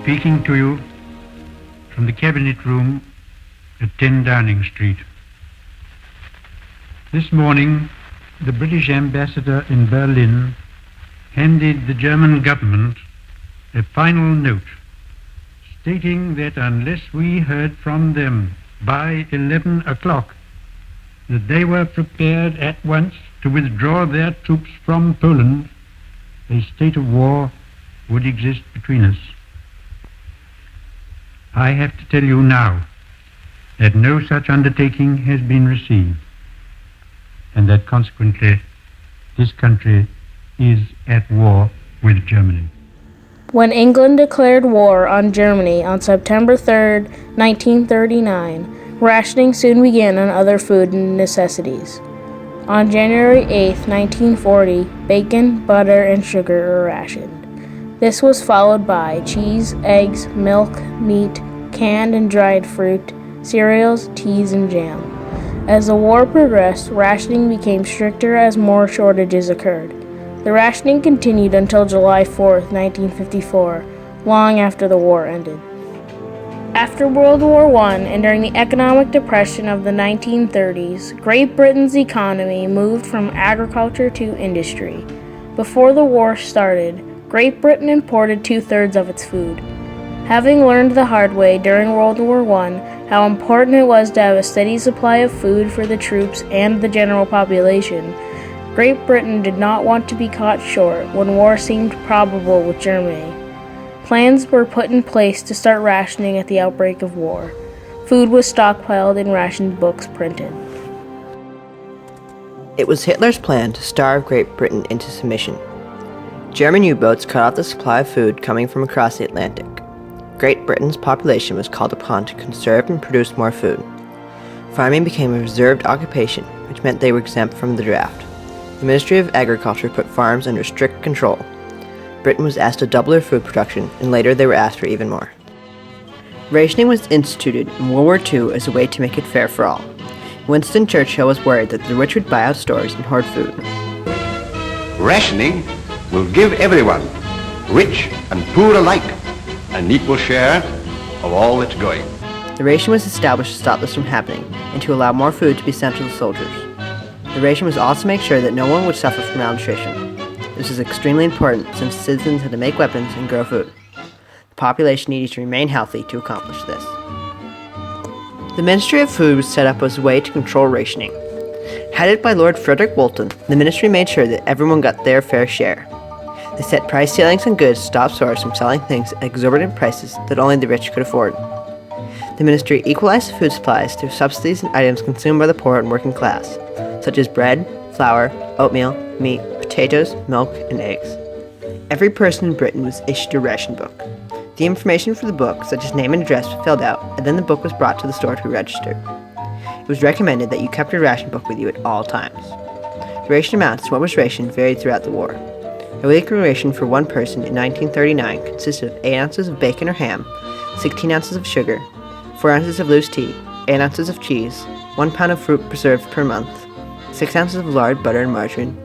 speaking to you from the Cabinet Room at 10 Downing Street. This morning, the British ambassador in Berlin handed the German government a final note stating that unless we heard from them by 11 o'clock, that they were prepared at once to withdraw their troops from Poland, a state of war would exist between us. I have to tell you now that no such undertaking has been received, and that consequently this country is at war with Germany. When England declared war on Germany on September 3, 1939, rationing soon began on other food and necessities. On January 8, 1940, bacon, butter, and sugar were rationed. This was followed by cheese, eggs, milk, meat, canned and dried fruit, cereals, teas, and jam. As the war progressed, rationing became stricter as more shortages occurred. The rationing continued until July 4, 1954, long after the war ended. After World War I and during the economic depression of the 1930s, Great Britain's economy moved from agriculture to industry. Before the war started, Great Britain imported 2/3 of its food. Having learned the hard way during World War I how important it was to have a steady supply of food for the troops and the general population, Great Britain did not want to be caught short when war seemed probable with Germany. Plans were put in place to start rationing at the outbreak of war. Food was stockpiled and rationed books printed. It was Hitler's plan to starve Great Britain into submission. German U-boats cut off the supply of food coming from across the Atlantic. Great Britain's population was called upon to conserve and produce more food. Farming became a reserved occupation, which meant they were exempt from the draft. The Ministry of Agriculture put farms under strict control. Britain was asked to double their food production, and later they were asked for even more. Rationing was instituted in World War II as a way to make it fair for all. Winston Churchill was worried that the rich would buy out stores and hoard food. Rationing will give everyone, rich and poor alike, an equal share of all that's going. The ration was established to stop this from happening and to allow more food to be sent to the soldiers. The ration was also to make sure that no one would suffer from malnutrition. This is extremely important since citizens had to make weapons and grow food. The population needed to remain healthy to accomplish this. The Ministry of Food was set up as a way to control rationing. Headed by Lord Frederick Walton, the ministry made sure that everyone got their fair share. They set price ceilings on goods to stop stores from selling things at exorbitant prices that only the rich could afford. The ministry equalized the food supplies through subsidies and items consumed by the poor and working class, such as bread, flour, oatmeal, meat, potatoes, milk, and eggs. Every person in Britain was issued a ration book. The information for the book, such as name and address, was filled out, and then the book was brought to the store to be registered. It was recommended that you kept your ration book with you at all times. The ration amounts to what was rationed varied throughout the war. A weekly ration for one person in 1939 consisted of 8 ounces of bacon or ham, 16 ounces of sugar, 4 ounces of loose tea, 8 ounces of cheese, 1 pound of fruit preserved per month, 6 ounces of lard, butter, and margarine,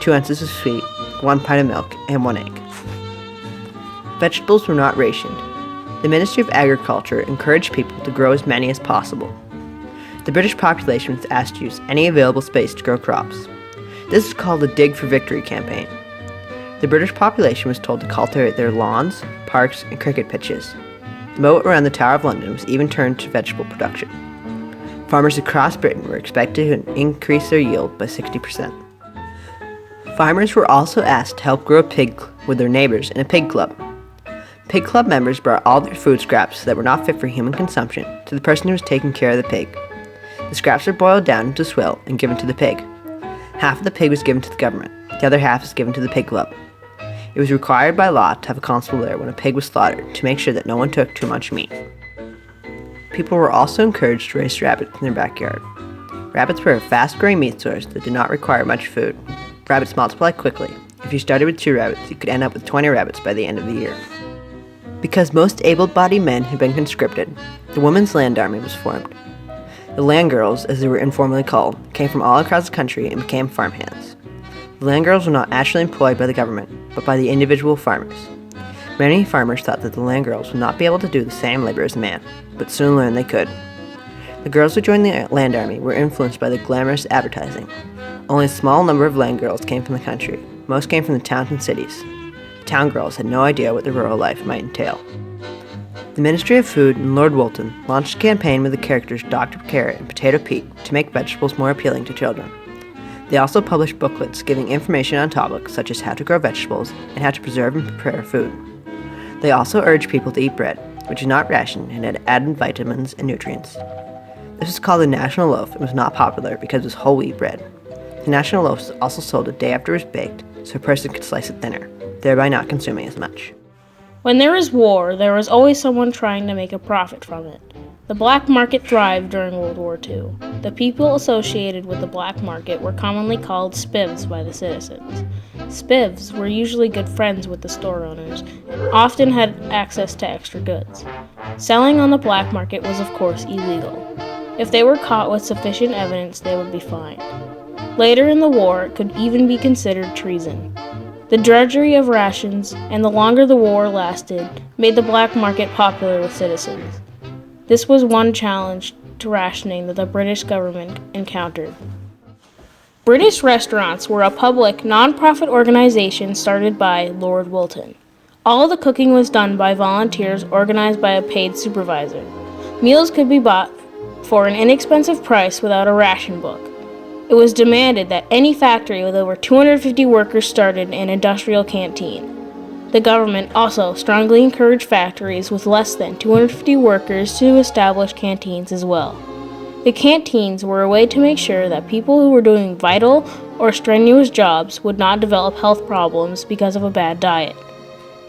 2 ounces of sweet, 1 pint of milk, and 1 egg. Vegetables were not rationed. The Ministry of Agriculture encouraged people to grow as many as possible. The British population was asked to use any available space to grow crops. This is called the Dig for Victory campaign. The British population was told to cultivate their lawns, parks, and cricket pitches. The moat around the Tower of London was even turned to vegetable production. Farmers across Britain were expected to increase their yield by 60%. Farmers were also asked to help grow a pig with their neighbors in a pig club. Pig club members brought all their food scraps that were not fit for human consumption to the person who was taking care of the pig. The scraps were boiled down into swill and given to the pig. Half of the pig was given to the government. The other half was given to the pig club. It was required by law to have a constable there when a pig was slaughtered to make sure that no one took too much meat. People were also encouraged to raise rabbits in their backyard. Rabbits were a fast-growing meat source that did not require much food. Rabbits multiply quickly. If you started with 2 rabbits, you could end up with 20 rabbits by the end of the year. Because most able-bodied men had been conscripted, the Women's Land Army was formed. The land girls, as they were informally called, came from all across the country and became farmhands. The land girls were not actually employed by the government, but by the individual farmers. Many farmers thought that the land girls would not be able to do the same labor as a man, but soon learned they could. The girls who joined the land army were influenced by the glamorous advertising. Only a small number of land girls came from the country. Most came from the towns and cities. The town girls had no idea what the rural life might entail. The Ministry of Food and Lord Woolton launched a campaign with the characters Dr. Carrot and Potato Pete to make vegetables more appealing to children. They also published booklets giving information on topics such as how to grow vegetables and how to preserve and prepare food. They also urged people to eat bread, which is not rationed and had added vitamins and nutrients. This was called the National Loaf and was not popular because it was whole wheat bread. The National Loaf was also sold a day after it was baked so a person could slice it thinner, thereby not consuming as much. When there was war, there was always someone trying to make a profit from it. The black market thrived during World War II. The people associated with the black market were commonly called spivs by the citizens. Spivs were usually good friends with the store owners and often had access to extra goods. Selling on the black market was of course illegal. If they were caught with sufficient evidence, they would be fined. Later in the war, it could even be considered treason. The drudgery of rations, and the longer the war lasted, made the black market popular with citizens. This was one challenge to rationing that the British government encountered. British restaurants were a public, non-profit organization started by Lord Woolton. All of the cooking was done by volunteers organized by a paid supervisor. Meals could be bought for an inexpensive price without a ration book. It was demanded that any factory with over 250 workers started an industrial canteen. The government also strongly encouraged factories with less than 250 workers to establish canteens as well. The canteens were a way to make sure that people who were doing vital or strenuous jobs would not develop health problems because of a bad diet.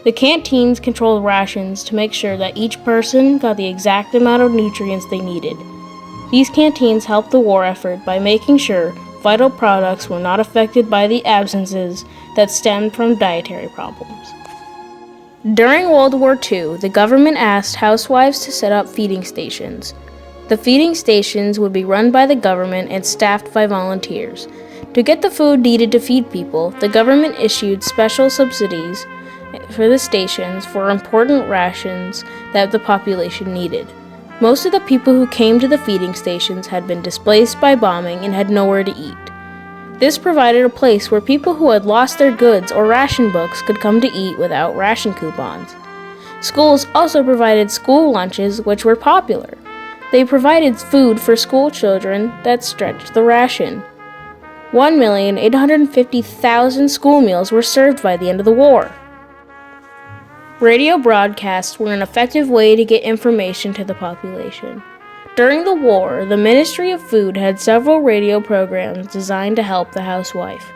The canteens controlled rations to make sure that each person got the exact amount of nutrients they needed. These canteens helped the war effort by making sure vital products were not affected by the absences that stemmed from dietary problems. During World War II, the government asked housewives to set up feeding stations. The feeding stations would be run by the government and staffed by volunteers. To get the food needed to feed people, the government issued special subsidies for the stations for important rations that the population needed. Most of the people who came to the feeding stations had been displaced by bombing and had nowhere to eat. This provided a place where people who had lost their goods or ration books could come to eat without ration coupons. Schools also provided school lunches, which were popular. They provided food for school children that stretched the ration. 1,850,000 school meals were served by the end of the war. Radio broadcasts were an effective way to get information to the population. During the war, the Ministry of Food had several radio programs designed to help the housewife.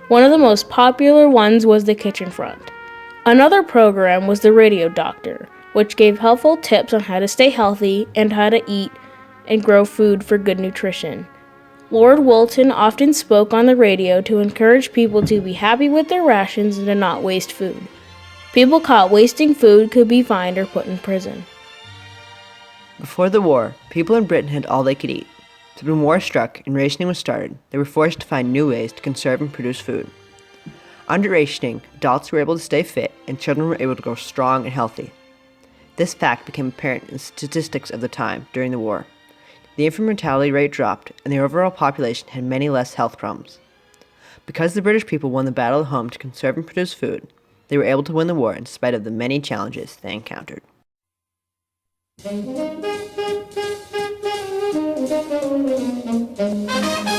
One of the most popular ones was The Kitchen Front. Another program was The Radio Doctor, which gave helpful tips on how to stay healthy and how to eat and grow food for good nutrition. Lord Woolton often spoke on the radio to encourage people to be happy with their rations and to not waste food. People caught wasting food could be fined or put in prison. Before the war, people in Britain had all they could eat. So when war struck and rationing was started, they were forced to find new ways to conserve and produce food. Under rationing, adults were able to stay fit and children were able to grow strong and healthy. This fact became apparent in the statistics of the time during the war. The infant mortality rate dropped and the overall population had many less health problems. Because the British people won the Battle of Home to conserve and produce food, they were able to win the war in spite of the many challenges they encountered. Thank you.